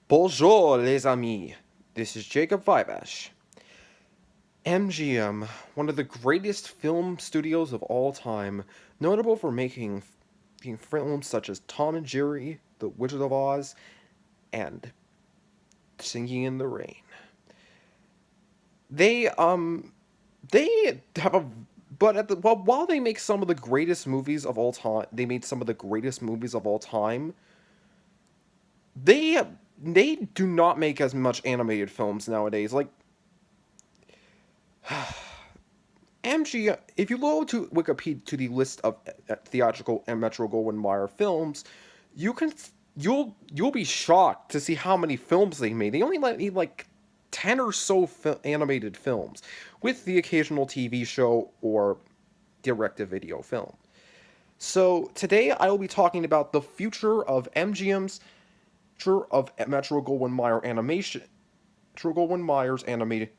Bonjour, les amis. This is Jacob Vivash. MGM, one of the greatest film studios of all time, notable for making films such as Tom and Jerry, The Wizard of Oz, and Singing in the Rain. They they have a but at the while they make some of the greatest movies of all time, they made some of the greatest movies of all time. They they do not make as much animated films nowadays. Like MGM, if you go to Wikipedia to the list of theatrical and Metro-Goldwyn-Mayer films, you can you'll be shocked to see how many films they made. They only made like 10 or so animated films, with the occasional TV show or direct-to-video film. So today I will be talking about the future of MGM's future of Metro-Goldwyn-Mayer's animated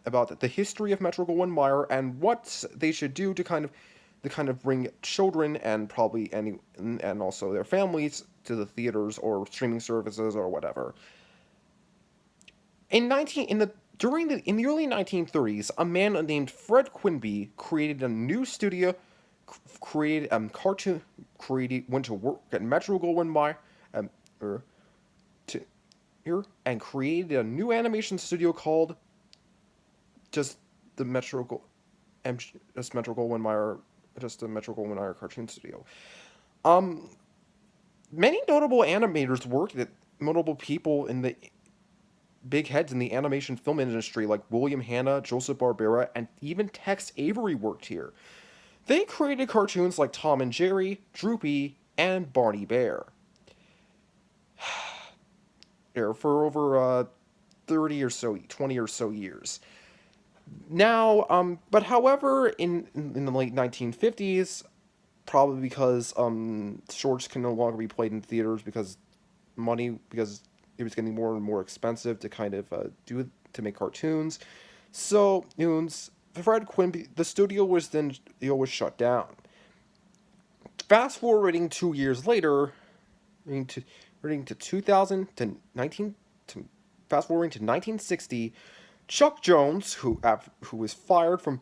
about the history of Metro-Goldwyn-Mayer and what they should do to kind of bring children and probably any and also their families to the theaters or streaming services or whatever. In 19 in the during the in the early 1930s, a man named Fred Quimby created a new studio, created cartoon created went to work at Metro-Goldwyn-Mayer um, er, to here and created a new animation studio called just the Metro Gold, just Metro Goldwyn Mayer, just the Metro Goldwyn Mayer cartoon studio. Um, Many notable animators worked at notable people in the big heads in the animation film industry, like William Hanna, Joseph Barbera, and even Tex Avery worked here. They created cartoons like Tom and Jerry, Droopy, and Barney Bear. There for over 30 or so, 20 or so years. Now, but however, in the late 1950s, probably because shorts can no longer be played in theaters because it was getting more and more expensive to kind of to make cartoons. So, Fred Quimby, the studio was shut down. Fast forwarding 2 years later, reading to reading to 2000 to 19 to fast forwarding to 1960, Chuck Jones, who was fired from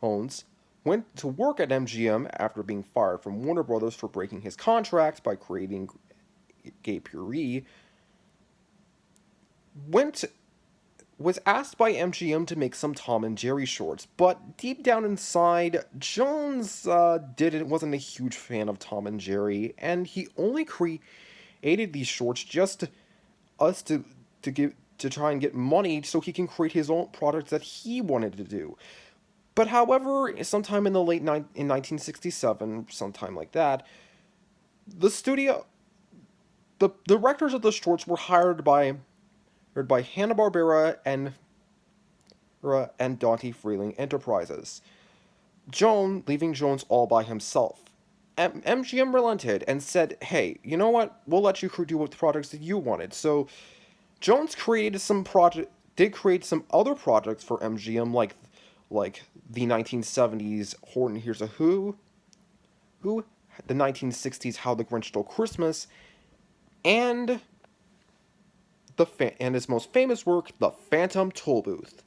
Owens, went to work at MGM after being fired from Warner Brothers for breaking his contract by creating Gay Puree. Went was asked by MGM to make some Tom and Jerry shorts, but deep down inside, Jones didn't wasn't a huge fan of Tom and Jerry, and he only created these shorts just us to give to try and get money so he can create his own products that he wanted to do. But however, sometime in the in 1967, sometime like that, the studio the directors of the shorts were hired by Hanna-Barbera and Dante Freeling Enterprises. Leaving Jones all by himself. MGM relented and said, "Hey, you know what? We'll let you do what products that you wanted." So Jones did create some other projects for MGM, like the 1970s Horton Hears a Who, the 1960s How the Grinch Stole Christmas, and and his most famous work, The Phantom Tollbooth.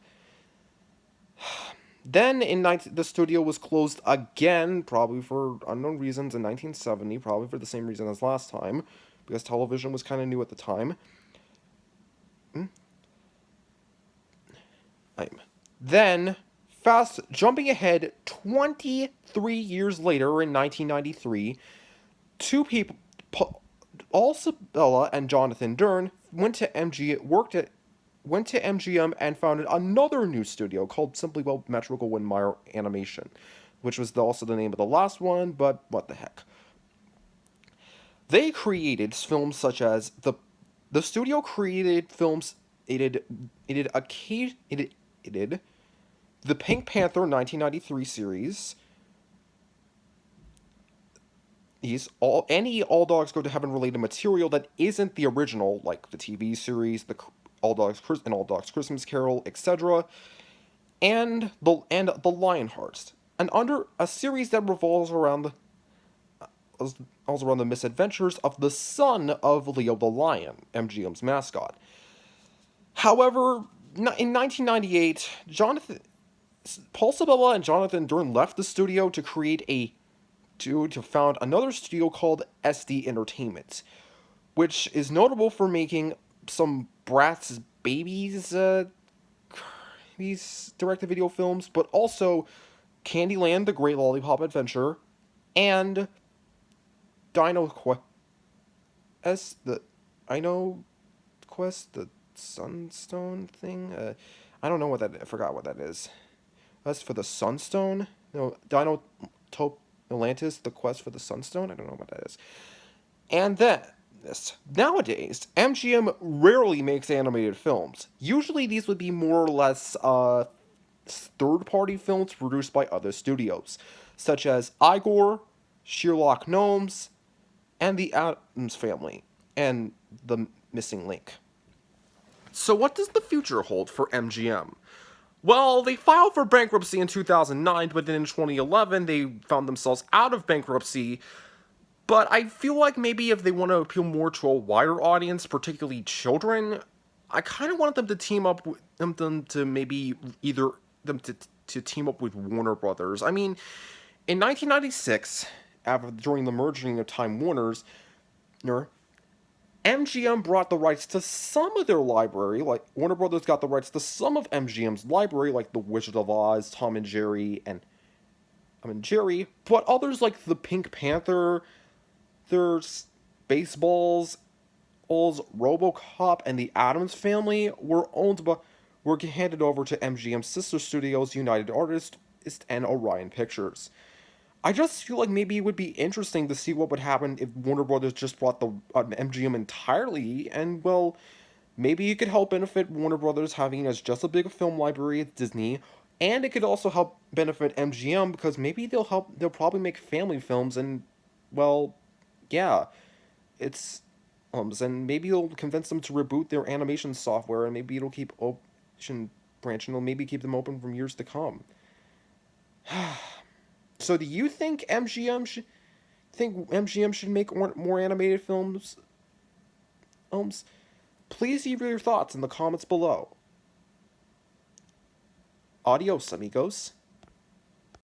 Then the studio was closed again, probably for unknown reasons, in 1970, probably for the same reason as last time, because television was kind of new at the time. Then, fast jumping ahead 23 years later in 1993, two people, Isabella and Jonathan Dern, went to MGM and founded another new studio called simply Metro-Goldwyn-Mayer Animation, which was also the name of the last one, but what the heck. They created films such as the studio created films. It did the Pink Panther 1993 series. All Dogs Go to Heaven related material that isn't the original, like the TV series, the All Dogs Christmas Carol, etc., and the Lionhearts, and under a series that revolves around also around the misadventures of the son of Leo the Lion, MGM's mascot. However, in 1998, Paul Sabella and Jonathan Dern left the studio to to found another studio called SD Entertainment, which is notable for making some Bratz Babies these direct-to-video films, but also Candyland: The Great Lollipop Adventure, and Dino Quest, the Dino Quest, the Sunstone thing. I don't know what that. I forgot what that is. That's for the Sunstone. No, Dino Top Atlantis: The Quest for the Sunstone. I don't know what that is. And then nowadays, MGM rarely makes animated films. Usually, these would be more or less third-party films produced by other studios, such as Igor, Sherlock Gnomes, and the Addams Family, and the Missing Link. So, what does the future hold for MGM? Well, they filed for bankruptcy in 2009, but then in 2011 they found themselves out of bankruptcy. But I feel like maybe if they want to appeal more to a wider audience, particularly children, I kind of want them to team up with them to maybe either them to team up with Warner Brothers. I mean, in 1996, during the merging of Time Warner's, MGM brought the rights to some of their library, like Warner Brothers got the rights to some of MGM's library, like The Wizard of Oz, Tom and Jerry, but others like The Pink Panther, there's Baseballs, RoboCop, and The Addams Family were handed over to MGM's sister studios, United Artists and Orion Pictures. I just feel like maybe it would be interesting to see what would happen if Warner Brothers just brought the MGM entirely, and well, maybe it could help benefit Warner Brothers having as just a big a film library as Disney, and it could also help benefit MGM because maybe they'll probably make family films, and well, yeah, it's and maybe it'll convince them to reboot their animation software, and maybe it'll keep Ocean Branch, and it'll maybe keep them open for years to come. So, do you think MGM should make more animated films? Please leave your thoughts in the comments below. Adios, amigos.